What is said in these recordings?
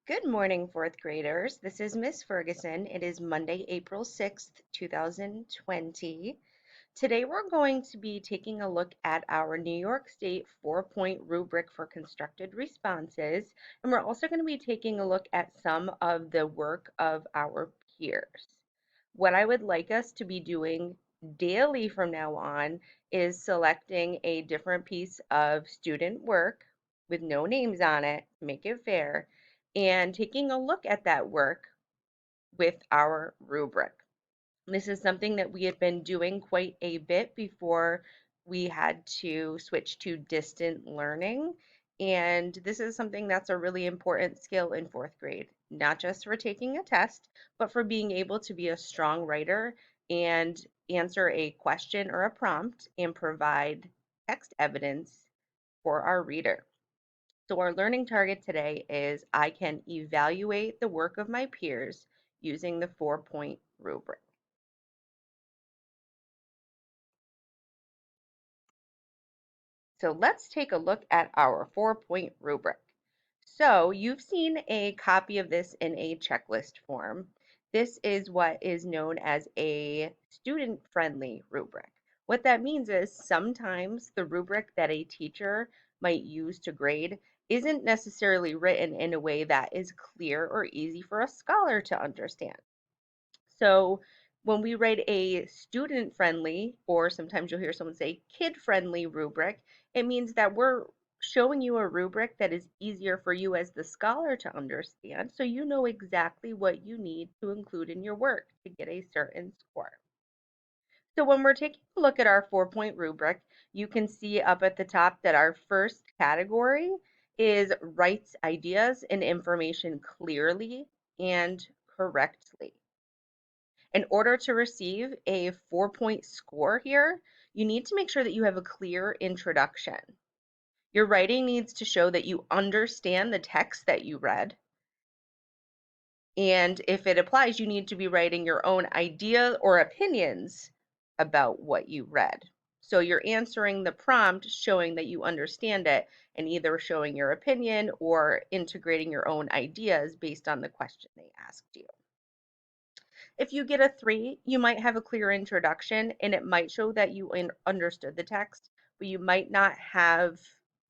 Good morning, fourth graders. This is Miss Ferguson. It is Monday, April 6th, 2020. Today we're going to be taking a look at our New York State 4-point rubric for constructed responses, and we're also going to be taking a look at some of the work of our peers. What I would like us to be doing daily from now on is selecting a different piece of student work with no names on it, make it fair, and taking a look at that work with our rubric. This is something that we had been doing quite a bit before we had to switch to distant learning. And this is something that's a really important skill in fourth grade, not just for taking a test, but for being able to be a strong writer and answer a question or a prompt and provide text evidence for our reader. So our learning target today is I can evaluate the work of my peers using the 4-point rubric. So let's take a look at our 4-point rubric. So you've seen a copy of this in a checklist form. This is what is known as a student-friendly rubric. What that means is sometimes the rubric that a teacher might use to grade isn't necessarily written in a way that is clear or easy for a scholar to understand. So when we write a student friendly, or sometimes you'll hear someone say kid friendly rubric, it means that we're showing you a rubric that is easier for you as the scholar to understand, so you know exactly what you need to include in your work to get a certain score. So when we're taking a look at our 4-point rubric, you can see up at the top that our first category is writes ideas and information clearly and correctly. In order to receive a 4-point score here, you need to make sure that you have a clear introduction. Your writing needs to show that you understand the text that you read. And if it applies, you need to be writing your own idea or opinions about what you read. So you're answering the prompt showing that you understand it and either showing your opinion or integrating your own ideas based on the question they asked you. If you get a 3, you might have a clear introduction and it might show that you understood the text, but you might not have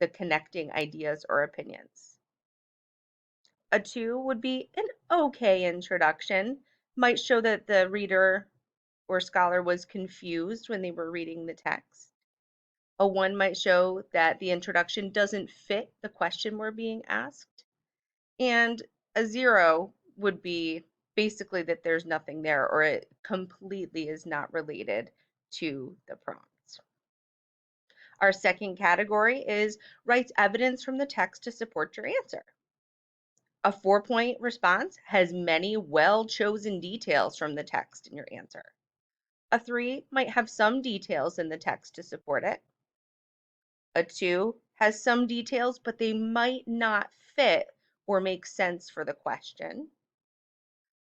the connecting ideas or opinions. A 2 would be an okay introduction, might show that the reader or scholar was confused when they were reading the text. A 1 might show that the introduction doesn't fit the question we're being asked. And a 0 would be basically that there's nothing there or it completely is not related to the prompts. Our second category is writes evidence from the text to support your answer. A 4-point response has many well-chosen details from the text in your answer. A 3 might have some details in the text to support it. A 2 has some details, but they might not fit or make sense for the question.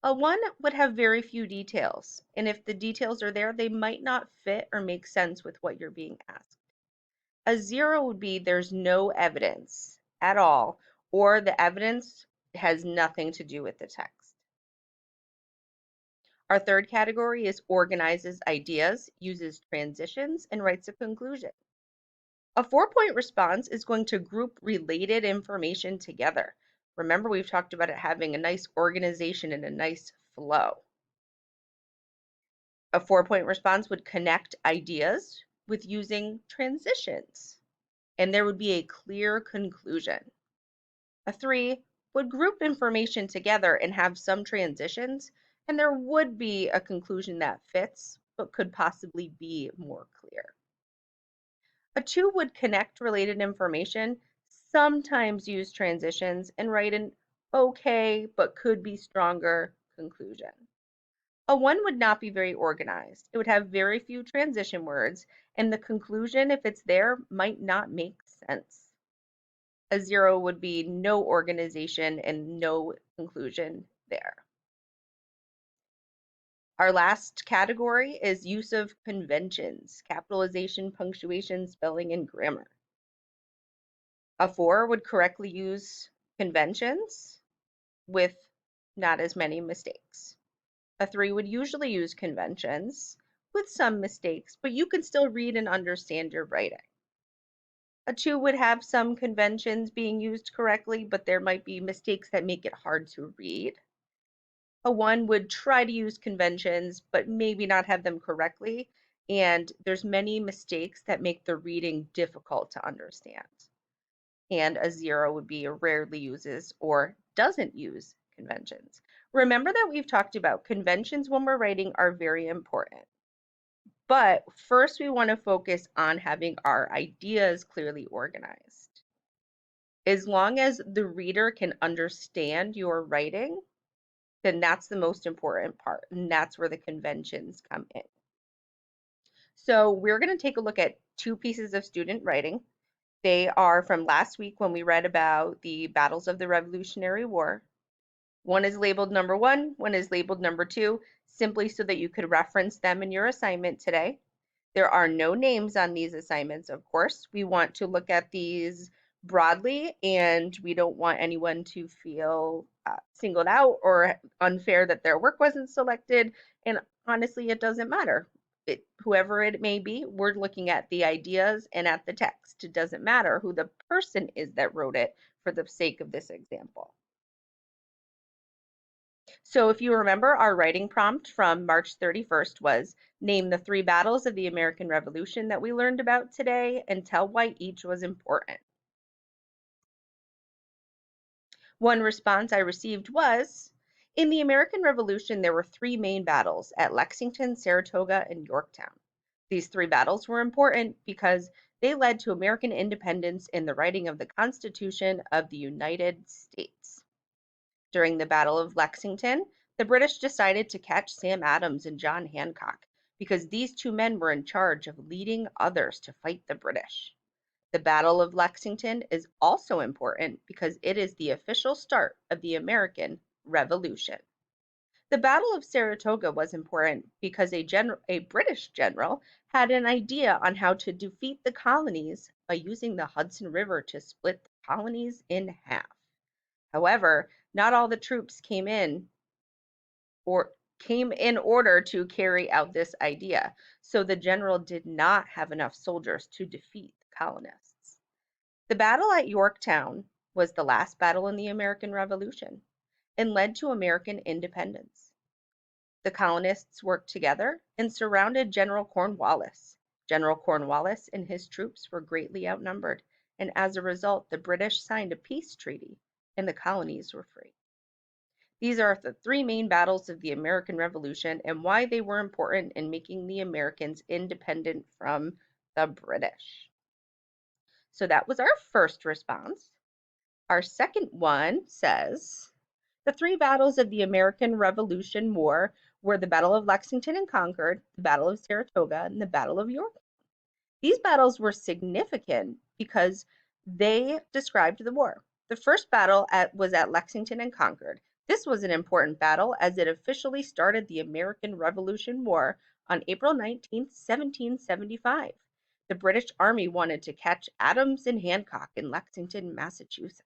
A 1 would have very few details, and if the details are there, they might not fit or make sense with what you're being asked. A 0 would be there's no evidence at all, or the evidence has nothing to do with the text. Our third category is organizes ideas, uses transitions, and writes a conclusion. A 4-point response is going to group related information together. Remember, we've talked about it having a nice organization and a nice flow. A 4-point response would connect ideas with using transitions, and there would be a clear conclusion. A 3 would group information together and have some transitions, and there would be a conclusion that fits, but could possibly be more clear. A 2 would connect related information, sometimes use transitions, and write an okay, but could be stronger conclusion. A 1 would not be very organized. It would have very few transition words, and the conclusion, if it's there, might not make sense. A 0 would be no organization and no conclusion there. Our last category is use of conventions, capitalization, punctuation, spelling, and grammar. A 4 would correctly use conventions. with not as many mistakes. A 3 would usually use conventions with some mistakes, but you can still read and understand your writing. A 2 would have some conventions being used correctly, but there might be mistakes that make it hard to read. A 1 would try to use conventions, but maybe not have them correctly, and there's many mistakes that make the reading difficult to understand. And a 0 would be rarely uses or doesn't use conventions. Remember that we've talked about conventions when we're writing are very important. But first, we want to focus on having our ideas clearly organized. As long as the reader can understand your writing, then that's the most important part, and that's where the conventions come in. So we're going to take a look at two pieces of student writing. They are from last week when we read about the battles of the Revolutionary War. One is labeled number 1, one is labeled number 2, simply so that you could reference them in your assignment today. There are no names on these assignments, of course. We want to look at these broadly, and we don't want anyone to feel singled out or unfair that their work wasn't selected. And honestly, it doesn't matter. Whoever it may be, we're looking at the ideas and at the text. It doesn't matter who the person is that wrote it for the sake of this example. So if you remember, our writing prompt from March 31st was name the 3 battles of the American Revolution that we learned about today and tell why each was important. One response I received was, in the American Revolution, there were 3 main battles at Lexington, Saratoga, and Yorktown. These 3 battles were important because they led to American independence in the writing of the Constitution of the United States. During the Battle of Lexington, the British decided to catch Sam Adams and John Hancock because these 2 men were in charge of leading others to fight the British. The Battle of Lexington is also important because it is the official start of the American Revolution. The Battle of Saratoga was important because a British general had an idea on how to defeat the colonies by using the Hudson River to split the colonies in half. However, not all the troops came in order to carry out this idea, so the general did not have enough soldiers to defeat the colonists. The battle at Yorktown was the last battle in the American Revolution and led to American independence. The colonists worked together and surrounded General Cornwallis. General Cornwallis and his troops were greatly outnumbered, and as a result, the British signed a peace treaty and the colonies were free. These are the 3 main battles of the American Revolution and why they were important in making the Americans independent from the British. So that was our first response. Our second one says, the 3 battles of the American Revolution War were the Battle of Lexington and Concord, the Battle of Saratoga, and the Battle of York. These battles were significant because they described the war. The first battle was at Lexington and Concord. This was an important battle as it officially started the American Revolution War on April 19, 1775. The British Army wanted to catch Adams and Hancock in Lexington, Massachusetts.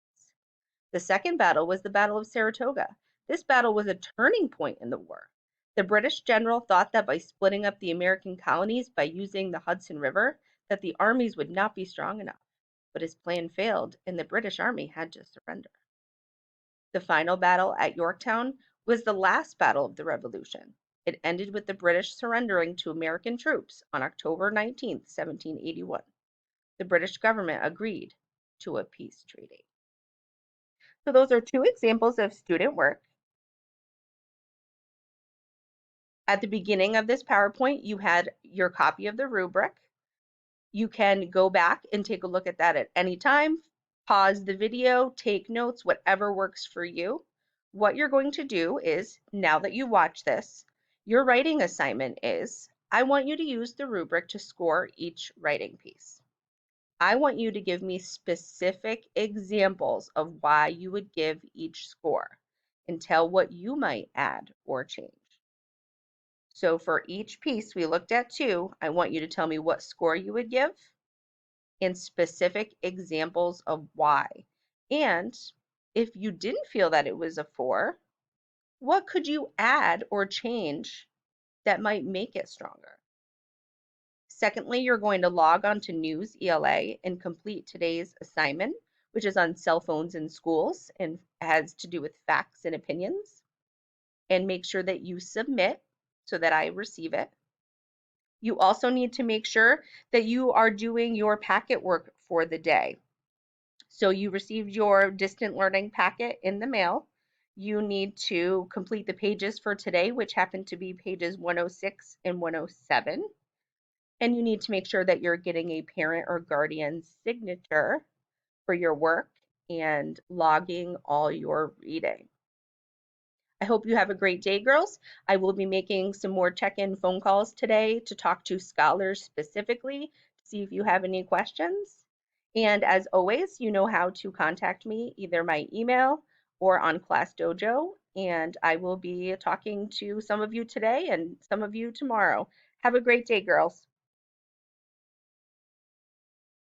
The second battle was the Battle of Saratoga. This battle was a turning point in the war. The British general thought that by splitting up the American colonies by using the Hudson River, that the armies would not be strong enough. But his plan failed, and the British army had to surrender. The final battle at Yorktown was the last battle of the Revolution. It ended with the British surrendering to American troops on October 19, 1781. The British government agreed to a peace treaty. So those are 2 examples of student work. At the beginning of this PowerPoint, you had your copy of the rubric. You can go back and take a look at that at any time, pause the video, take notes, whatever works for you. What you're going to do is, now that you watch this, your writing assignment is, I want you to use the rubric to score each writing piece. I want you to give me specific examples of why you would give each score and tell what you might add or change. So for each piece we looked at 2, I want you to tell me what score you would give and specific examples of why. And If you didn't feel that it was a 4, what could you add or change that might make it stronger? Secondly, you're going to log on to News ELA and complete today's assignment, which is on cell phones in schools and has to do with facts and opinions. And make sure that you submit so that I receive it. You also need to make sure that you are doing your packet work for the day. So you received your distant learning packet in the mail. You need to complete the pages for today, which happen to be pages 106 and 107. And you need to make sure that you're getting a parent or guardian signature for your work and logging all your reading. I hope you have a great day, girls. I will be making some more check-in phone calls today to talk to scholars specifically to see if you have any questions. And as always, you know how to contact me, either my email or on Class Dojo. And I will be talking to some of you today and some of you tomorrow. Have a great day, girls.